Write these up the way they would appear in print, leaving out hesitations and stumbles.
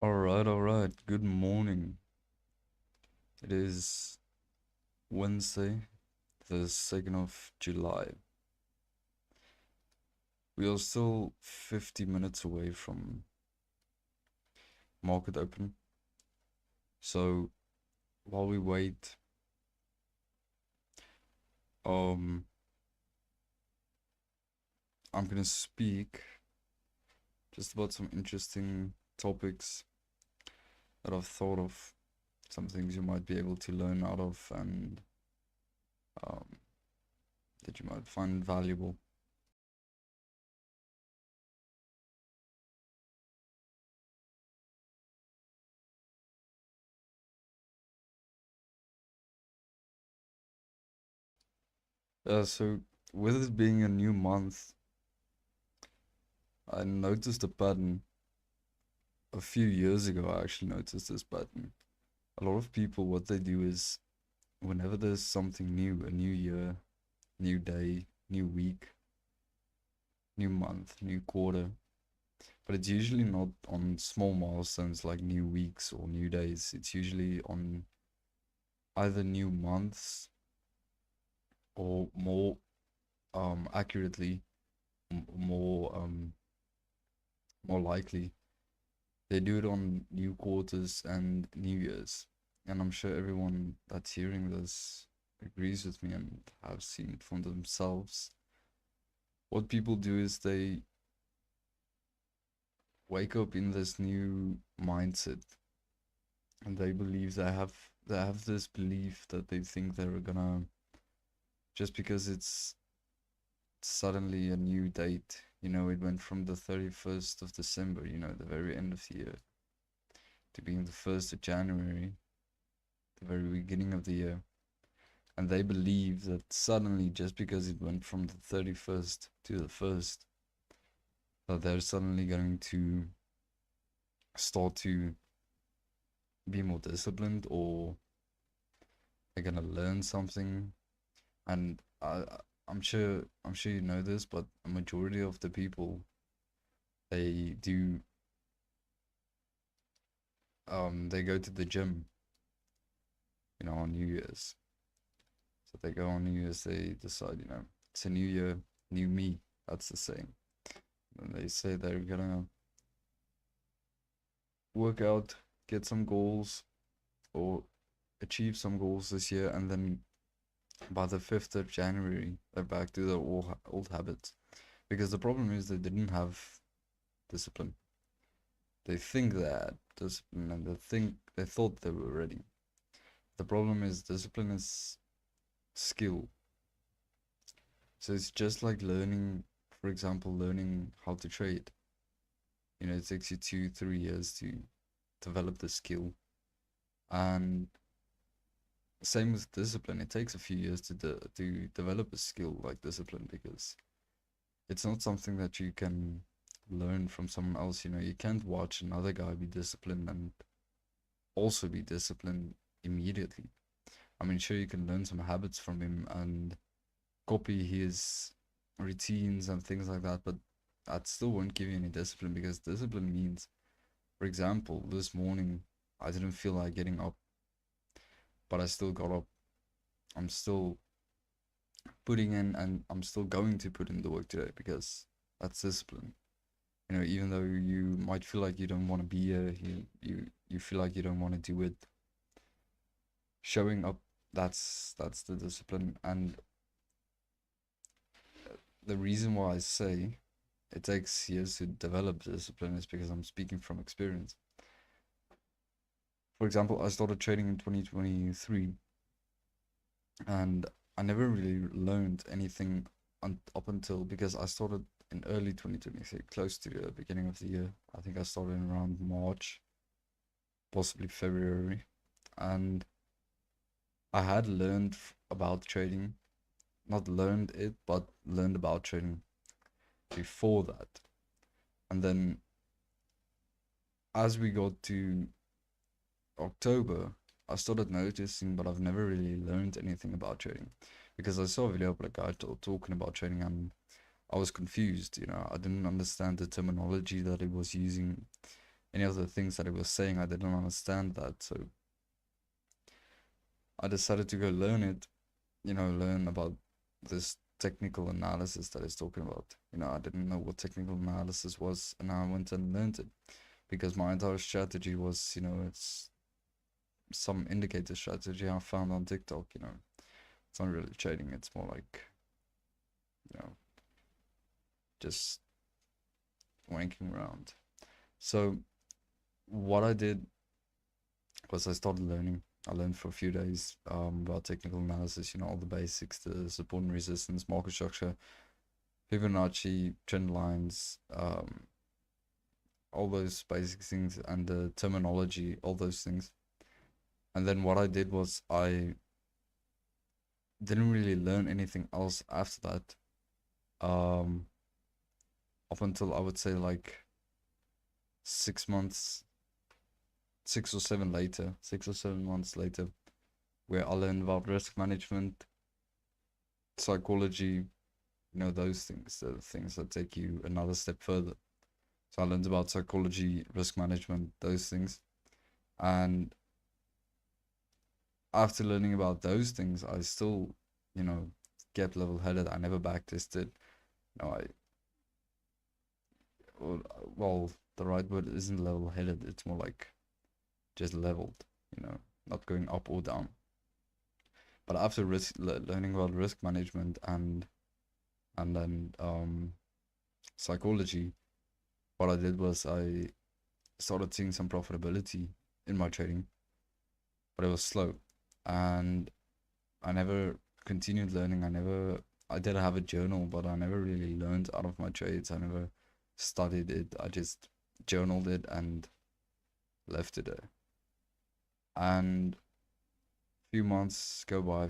All right. Good morning. It is Wednesday, the 2nd of July. We are still 50 minutes away from market open. So while we wait, um, I'm gonna speak just about some interesting topics that I've thought of, some things you might be able to learn out of and um, that you might find valuable. So with it being a new month, I noticed a pattern a few years ago. I actually noticed this pattern. A lot of people, what they do is whenever there's something new, a new year, new day, new week, new month, new quarter, but it's usually not on small milestones like new weeks or new days. It's usually on either new months or more accurately, more likely, they do it on new quarters and New Year's. And I'm sure everyone that's hearing this agrees with me and have seen it from themselves. What people do is they wake up in this new mindset and they believe they have this belief that they think they're gonna, just because it's suddenly a new date, it went from the 31st of December, the very end of the year, to being the 1st of January, the very beginning of the year. And they believe that suddenly, just because it went from the 31st to the 1st, that they're suddenly going to start to be more disciplined, or they're gonna learn something. And I'm sure you know this, but a majority of the people, they do they go to the gym, on New Year's. So they go on New Year's, they decide, it's a new year, new me. That's the saying. And they say they're gonna work out, get some goals, or achieve some goals this year, and then by the 5th of January, they're back to their old habits. Because the problem is they didn't have discipline. They think they had discipline, and they thought they were ready. The problem is discipline is skill. So it's just like learning, for example, learning how to trade. It takes you 2, 3 years to develop the skill. And same with discipline. It takes a few years to develop a skill like discipline, because it's not something that you can learn from someone else. You can't watch another guy be disciplined and also be disciplined immediately. I mean, sure, you can learn some habits from him and copy his routines and things like that, but that still won't give you any discipline, because discipline means, for example, this morning I didn't feel like getting up, but I still got up. I'm still putting in, and I'm still going to put in the work today, because that's discipline. Even though you might feel like you don't want to be here, you feel like you don't want to do it. Showing up, that's the discipline. And the reason why I say it takes years to develop discipline is because I'm speaking from experience. For example, I started trading in 2023, and I never really learned anything up until, because I started in early 2023, close to the beginning of the year. I think I started in around March, possibly February, and I had learned about trading, not learned it, but learned about trading before that. And then as we got to October, I started noticing, but I've never really learned anything about trading, because I saw a video of a guy talking about trading, and I was confused. I didn't understand the terminology that he was using. any of the things that he was saying. I didn't understand that, so I decided to go learn it. Learn about this technical analysis that he's talking about. I didn't know what technical analysis was, and I went and learned it because my entire strategy was, it's some indicator strategy I found on TikTok. It's not really trading. It's more like, just wanking around. So what I did was I started learning. I learned for a few days about technical analysis, all the basics, the support and resistance, market structure, Fibonacci, trend lines, all those basic things, and the terminology, all those things. And then what I did was I didn't really learn anything else after that. Up until I would say like 6 months, 6 or 7 months later, where I learned about risk management, psychology, those things, the things that take you another step further. So I learned about psychology, risk management, those things. And after learning about those things, I still, kept level headed. I never backtested. I well, the right word isn't level headed. It's more like just leveled, not going up or down. But after learning about risk management and then psychology, what I did was I started seeing some profitability in my trading, but it was slow, and I never continued learning. I did have a journal, but I never really learned out of my trades. I never studied it. I just journaled it and left it there. And a few months go by,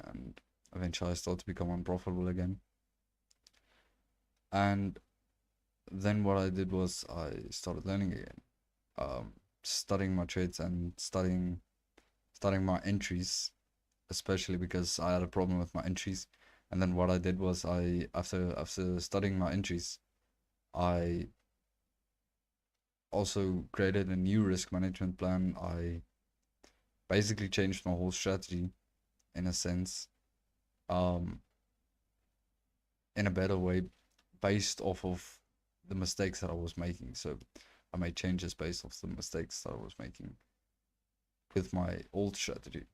and eventually I start to become unprofitable again. And then what I did was I started learning again, studying my trades and studying my entries, especially because I had a problem with my entries. And then what I did was after studying my entries, I also created a new risk management plan. I basically changed my whole strategy in a sense, in a better way, based off of the mistakes that I was making. So I made changes based off the mistakes that I was making with my old strategy.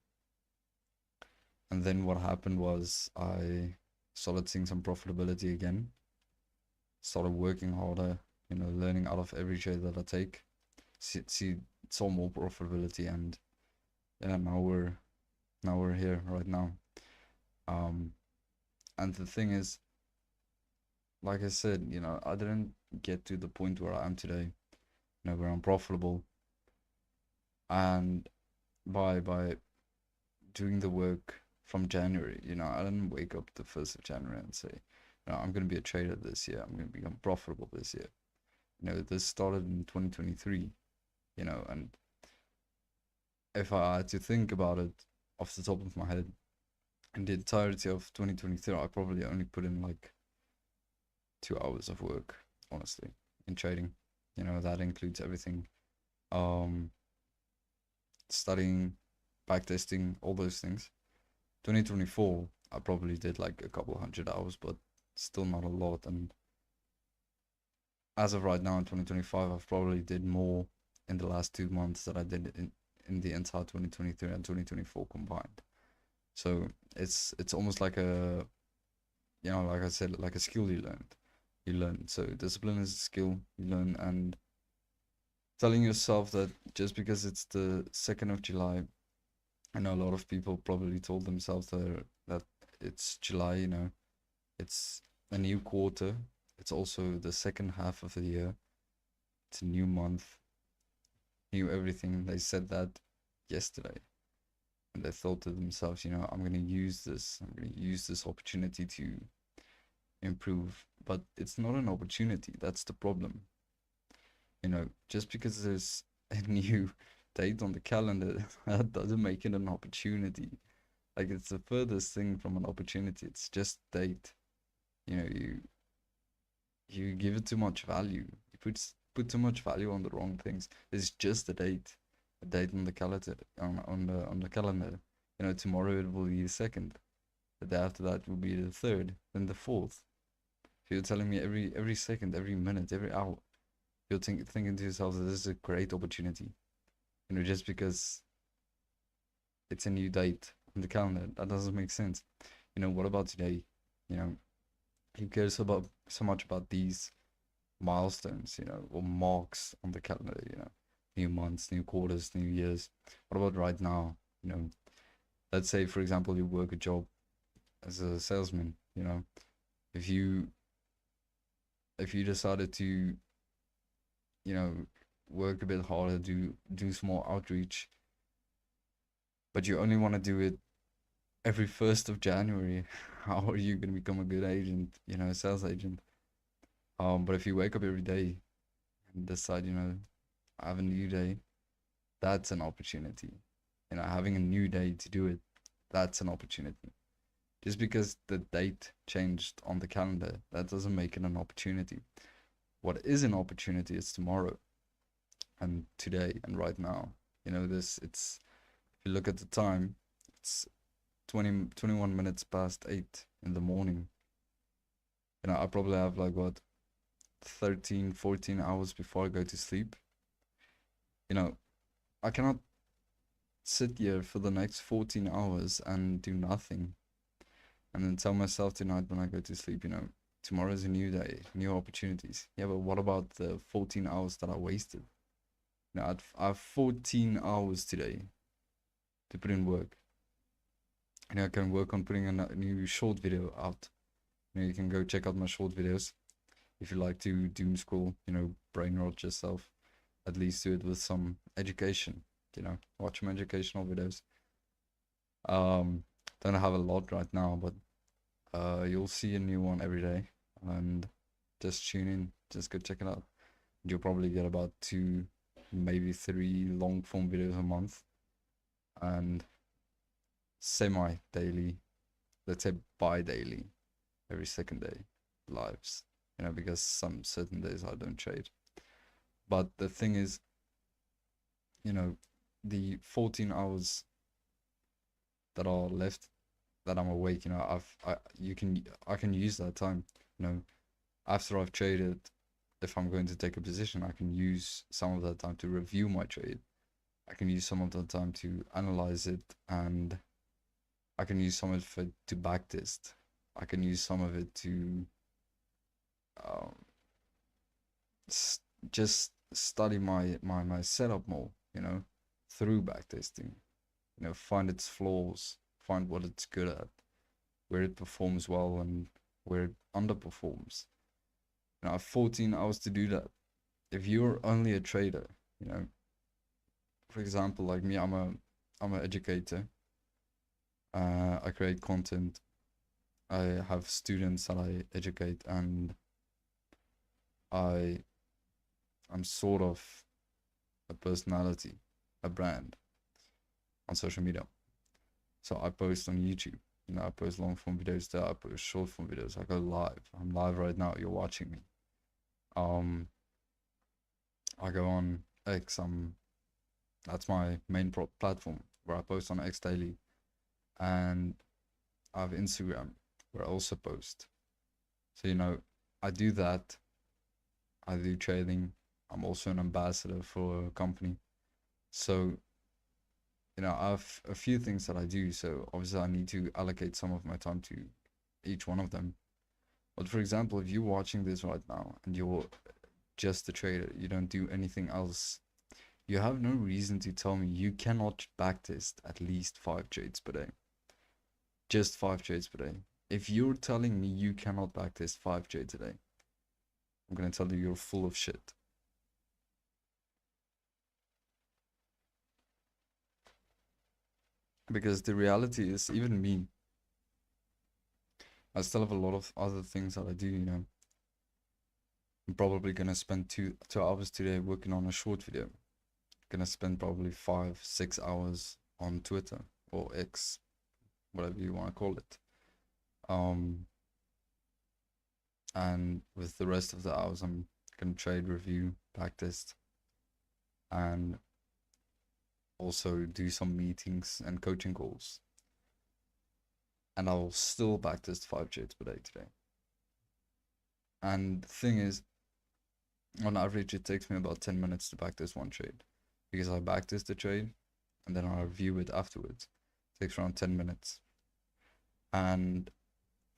And then what happened was I started seeing some profitability again, started working harder, learning out of every trade that I take, saw more profitability, and yeah, now we're here right now. And the thing is, like I said, I didn't get to the point where I am today, where I'm profitable. And by doing the work from January, I didn't wake up the 1st of January and say, I'm going to be a trader this year. I'm going to become profitable this year. This started in 2023, and if I had to think about it off the top of my head, in the entirety of 2023, I probably only put in like 2 hours of work, honestly, in trading. That includes everything. Studying, backtesting, all those things. 2024, I probably did like a couple hundred hours, but still not a lot. And as of right now in 2025, I've probably did more in the last 2 months that I did in the entire 2023 and 2024 combined. So it's almost like a, like I said, like a skill you learn. So discipline is a skill you learn, and telling yourself that just because it's the 2nd of July, I know a lot of people probably told themselves that it's July, it's a new quarter. It's also the second half of the year. It's a new month, new everything. They said that yesterday. And they thought to themselves, I'm going to use this. I'm going to use this opportunity to improve. But it's not an opportunity. That's the problem. Just because there's a new date on the calendar, that doesn't make it an opportunity. Like, it's the furthest thing from an opportunity. It's just date. You give it too much value. You put put too much value on the wrong things. It's just a date on the calendar, on the calendar. You know, tomorrow it will be the second. The day after that will be the third, then the fourth. So you're telling me every second, every minute, every hour, you're thinking to yourself that this is a great opportunity. You know, just because it's a new date on the calendar, that doesn't make sense. You know, what about today? You know, who cares about so much about these milestones, you know, or marks on the calendar, you know, new months, new quarters, new years. What about right now? You know, let's say, for example, you work a job as a salesman, you know, if you decided to, you know, work a bit harder, do some more outreach, but you only want to do it every 1st of January, how are you going to become a good agent, you know, a sales agent? But if you wake up every day and decide, you know, I have a new day, that's an opportunity. You know, having a new day to do it, that's an opportunity. Just because the date changed on the calendar, that doesn't make it an opportunity. What is an opportunity is tomorrow and today and right now. You know, it's, if you look at the time, it's 21 minutes past 8 in the morning. You know, I probably have like what, 13, 14 hours before I go to sleep. You know, I cannot sit here for the next 14 hours and do nothing and then tell myself tonight when I go to sleep, you know, tomorrow is a new day, new opportunities. Yeah, but what about the 14 hours that I wasted? You know, I have 14 hours today to put in work. You know, I can work on putting a new short video out. You know, you can go check out my short videos if you like to doom scroll, you know, brain rot yourself. At least do it with some education, you know, watch some educational videos. Don't have a lot right now, but you'll see a new one every day, and just tune in, just go check it out. You'll probably get about 2, maybe 3 long form videos a month, and semi-daily, let's say bi-daily, every second day, lives, you know, because some certain days I don't trade. But the thing is, you know, the 14 hours that are left that I'm awake, you know, I can use that time, you know, after I've traded. If I'm going to take a position, I can use some of that time to review my trade. I can use some of that time to analyze it, and I can use some of it to backtest. I can use some of it to um, just study my setup more, you know, through backtesting. You know, find its flaws, find what it's good at, where it performs well and where it underperforms. You know, I have 14 hours to do that. If you're only a trader, you know, for example, like me, I'm an educator. I create content. I have students that I educate, and I'm sort of a personality, a brand on social media. So I post on YouTube. You know, I post long form videos there. I post short form videos. I go live. I'm live right now. You're watching me. I go on X. That's my main platform where I post on X daily, and I have Instagram where I also post. So, you know, I do that. I do trading. I'm also an ambassador for a company. So, you know, I have a few things that I do. So obviously I need to allocate some of my time to each one of them. But for example, if you're watching this right now and you're just a trader, you don't do anything else, you have no reason to tell me you cannot backtest at least 5 trades per day. Just 5 trades per day. If you're telling me you cannot backtest 5 trades a day, I'm gonna tell you you're full of shit. Because the reality is, even me, I still have a lot of other things that I do, you know. I'm probably gonna spend two hours today working on a short video. Gonna spend probably 5-6 hours on Twitter or X, whatever you want to call it. And with the rest of the hours, I'm can trade, review, backtest, and also do some meetings and coaching calls. And I'll still backtest 5 trades per day today. And the thing is, on average, it takes me about 10 minutes to backtest one trade, because I backtest the trade and then I review it afterwards. It takes around 10 minutes. And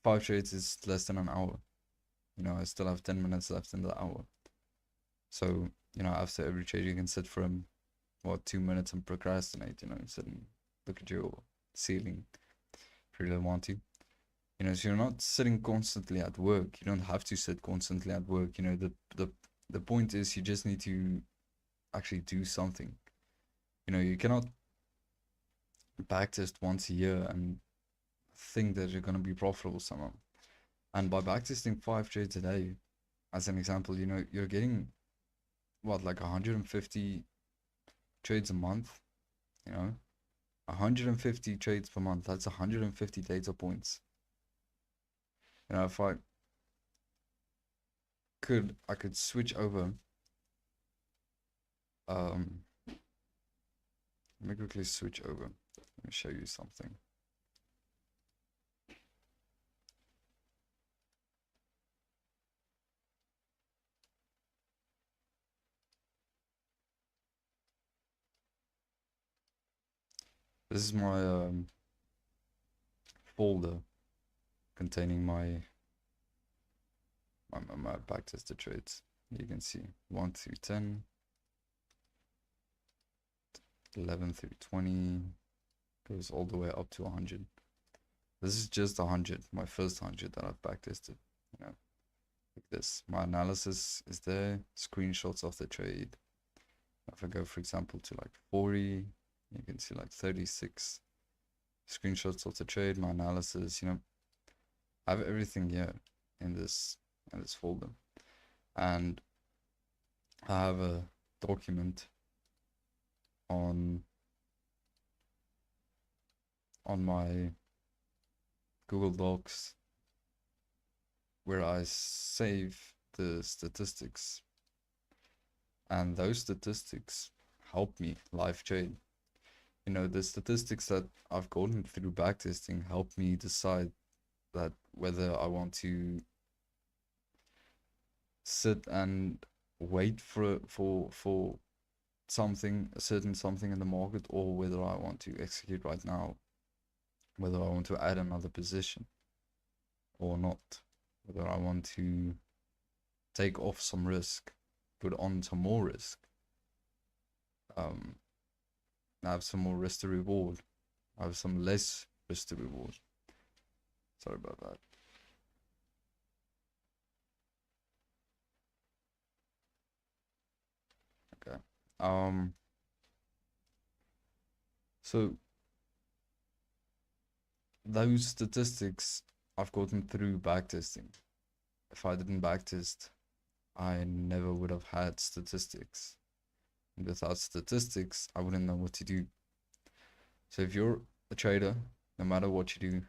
5 trades is less than an hour. You know, I still have 10 minutes left in the hour. So, you know, after every trade, you can sit for 2 minutes and procrastinate, you know, sit and look at your ceiling if you really want to. You know, so you're not sitting constantly at work. You don't have to sit constantly at work. You know, the point is you just need to actually do something. You know, you cannot backtest once a year and think that you're going to be profitable somehow. And by backtesting 5 trades a day, as an example, you know, you're getting what, like 150 trades a month, you know, 150 trades per month. That's 150 data points. You know, if I could switch over. Let me quickly switch over. Let me show you something. This is my folder containing my backtested trades. You can see 1 through 10, 11 through 20, goes all the way up to 100. This is just 100, my first 100 that I've backtested. You know, like this. My analysis is there, screenshots of the trade. If I go, for example, to like 40, you can see like 36 screenshots of the trade, my analysis. You know, I have everything here in this folder, and I have a document on my Google Docs where I save the statistics, and those statistics help me live trade. You know, the statistics that I've gotten through backtesting help me decide that whether I want to sit and wait for something, a certain something in the market, or whether I want to execute right now, whether I want to add another position or not, whether I want to take off some risk, put on some more risk, have some more risk to reward, have some less risk to reward. Sorry about that. Okay. So those statistics I've gotten through backtesting. If I didn't backtest, I never would have had statistics. And without statistics, I wouldn't know what to do. So if you're a trader, no matter what you do,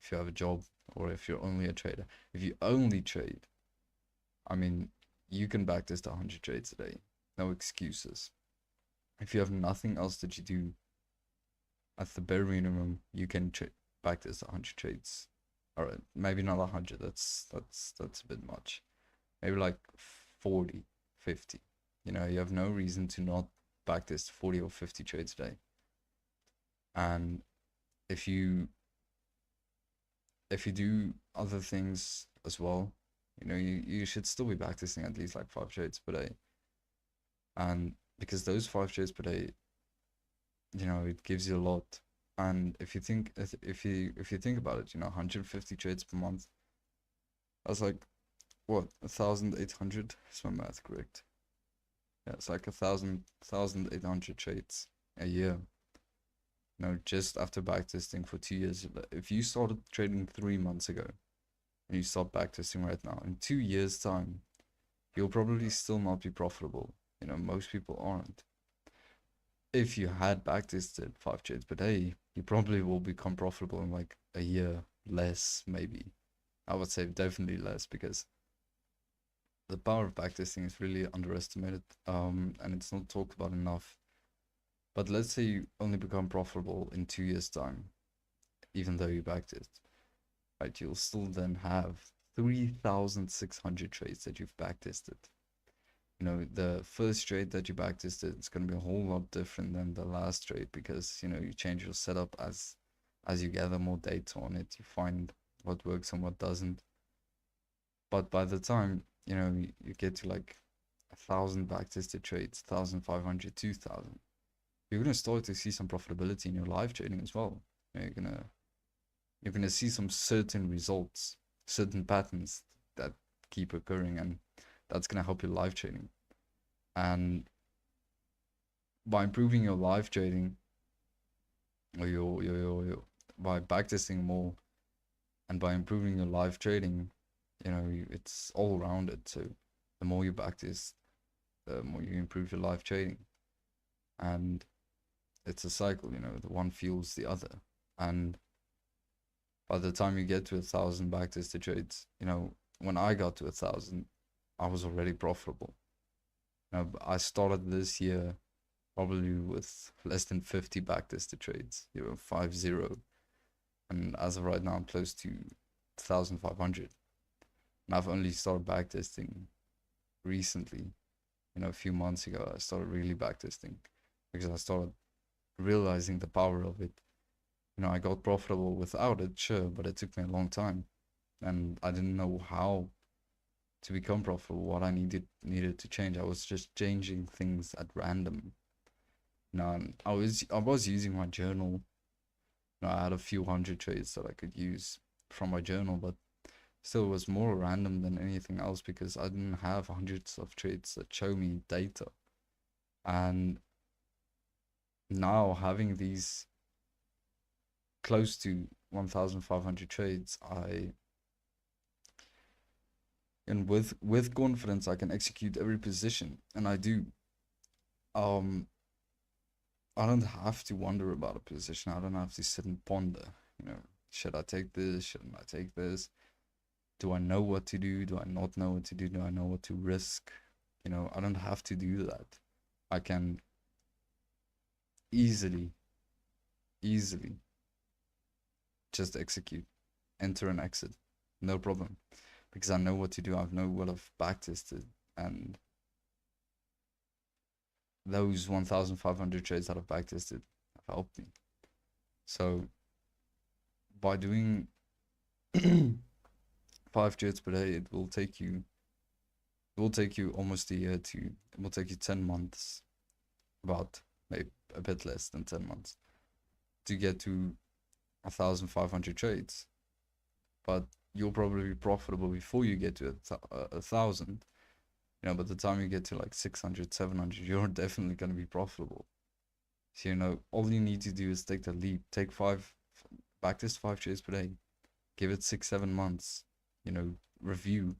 if you have a job or if you're only a trader, if you only trade, I mean, you can backtest 100 trades a day. No excuses. If you have nothing else that you do, at the bare minimum, you can backtest 100 trades. Alright, maybe not 100, that's a bit much. Maybe like 40, 50. You know, you have no reason to not backtest 40 or 50 trades a day. And if you do other things as well, you know, you should still be backtesting at least like 5 trades per day. And because those 5 trades per day, you know, it gives you a lot. And if you think about it, you know, 150 trades per month, that's like what, 1,800? Is my math correct? Yeah, it's like 1,800 trades a year. You know, just after backtesting for 2 years. If you started trading 3 months ago and you start backtesting right now, in 2 years' time, you'll probably still not be profitable. You know, most people aren't. If you had backtested 5 trades per day, you probably will become profitable in like a year, less maybe. I would say definitely less, because the power of backtesting is really underestimated, and it's not talked about enough. But let's say you only become profitable in 2 years' time, even though you backtest, right? You'll still then have 3,600 trades that you've backtested. You know, the first trade that you backtested is going to be a whole lot different than the last trade, because you know you change your setup as you gather more data on it. You find what works and what doesn't. But by the time you know you get to like 1,000 backtested trades, 1,500, 2,000, you're gonna start to see some profitability in your live trading as well. You know, you're gonna see some certain results, certain patterns that keep occurring, and that's gonna help your live trading. And by improving your live trading, or your by backtesting more, and by improving your live trading, you know, it's all rounded. So the more you backtest, the more you improve your live trading, and it's a cycle. You know, the one fuels the other, and by the time you get to 1,000 backtested trades, you know, when I got to 1,000, I was already profitable. You know, I started this year probably with less than 50 backtested trades, you know, 50. And as of right now, I'm close to 1,500. And I've only started backtesting recently. You know, a few months ago, I started really backtesting because I started realizing the power of it. You know, I got profitable without it, sure, but it took me a long time, and I didn't know how to become profitable, what I needed to change. I was just changing things at random. You know, and I was using my journal. You know, I had a few hundred trades that I could use from my journal, but still it was more random than anything else because I didn't have hundreds of trades that show me data. And now having these close to 1,500 trades, and with confidence I can execute every position, and I do. I don't have to wonder about a position. I don't have to sit and ponder, you know, should I take this? Shouldn't I take this? Do I know what to do? Do I not know what to do? Do I know what to risk? You know, I don't have to do that. I can easily just execute, enter and exit, no problem, because I know what to do. I know what I've backtested, and those 1,500 trades that I've backtested have helped me. So by doing 5 trades per day, it will take you almost a year to, it will take you 10 months, about maybe a bit less than 10 months, to get to 1,500 trades. But you'll probably be profitable before you get to 1,000. You know, by the time you get to like 600, 700, you're definitely going to be profitable. So, you know, all you need to do is take the leap, backtest 5 trades per day, give it 6, 7 months, you know, review.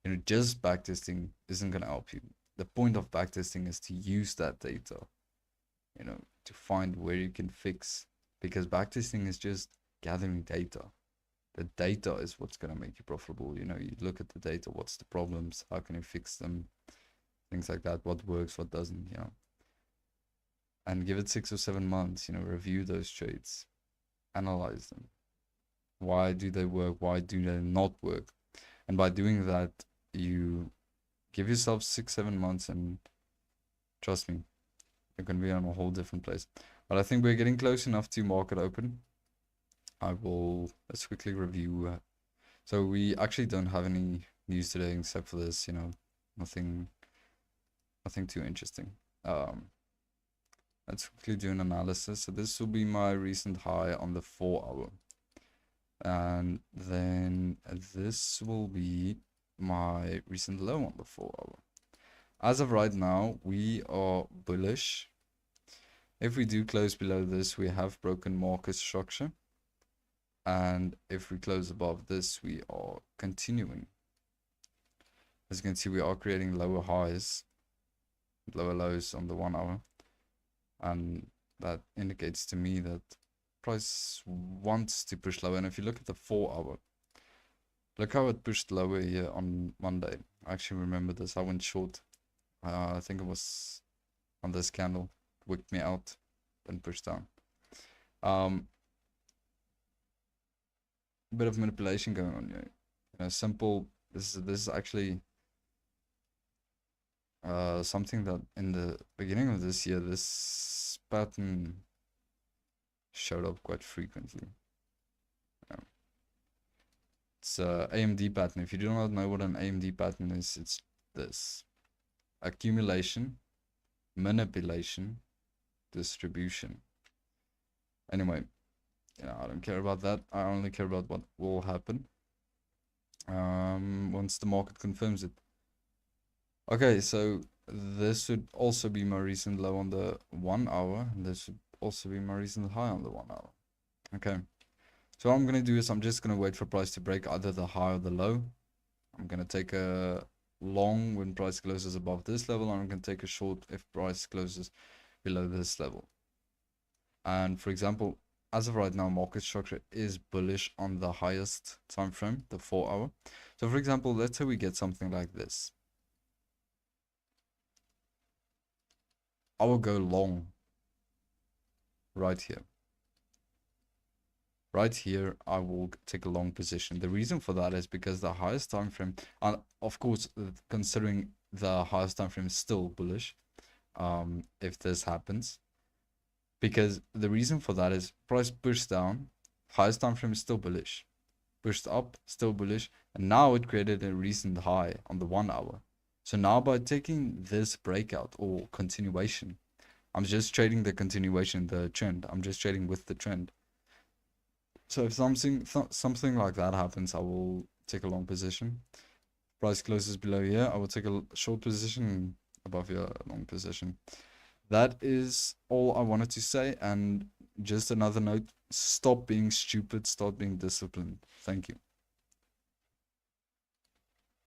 You know, just backtesting isn't going to help you. The point of backtesting is to use that data, you know, to find where you can fix, because backtesting is just gathering data. The data is what's going to make you profitable. You know, you look at the data, what's the problems, how can you fix them, things like that, what works, what doesn't, you know. And give it 6 or 7 months, you know, review those trades, analyze them. Why do they work? Why do they not work? And by doing that, you give yourself 6, 7 months, and trust me, you're going to be on a whole different place. But I think we're getting close enough to market open. Let's quickly review. So we actually don't have any news today except for this, you know, nothing too interesting. Let's quickly do an analysis. So this will be my recent high on the 4-hour. And then this will be my recent low on the 4-hour. As of right now, we are bullish. If we do close below this, we have broken market structure. And if we close above this, we are continuing. As you can see, we are creating lower highs, lower lows on the 1-hour. And that indicates to me that price wants to push lower. And if you look at the 4-hour, look how it pushed lower here on Monday. I actually remember this. I went short. I think it was on this candle. Wicked me out, then pushed down. Bit of manipulation going on here. Simple. This is actually something that in the beginning of this year, this pattern showed up quite frequently. It's a AMD pattern. If you do not know what an AMD pattern is, it's this: accumulation, manipulation, distribution. Anyway, I don't care about that. I only care about what will happen once the market confirms it. Okay, so this should also be my recent low on the 1 hour. And this should also be my recent high on the 1 hour. Okay. So what I'm going to do is I'm just going to wait for price to break either the high or the low. I'm going to take a long when price closes above this level, and I'm going to take a short if price closes below this level. And for example, as of right now, market structure is bullish on the highest time frame, the 4 hour. So for example, let's say we get something like this. I will go long right here. Right here, I will take a long position. The reason for that is because the highest time frame, and of course, considering the highest time frame is still bullish, if this happens, because the reason for that is price pushed down, highest time frame is still bullish, pushed up, still bullish, and now it created a recent high on the 1 hour. So now by taking this breakout or continuation, I'm just trading the continuation, the trend. I'm just trading with the trend. So if something like that happens, I will take a long position. Price closes below here, I will take a short position. Above here, a long position. That is all I wanted to say. And just another note: stop being stupid, start being disciplined. Thank you.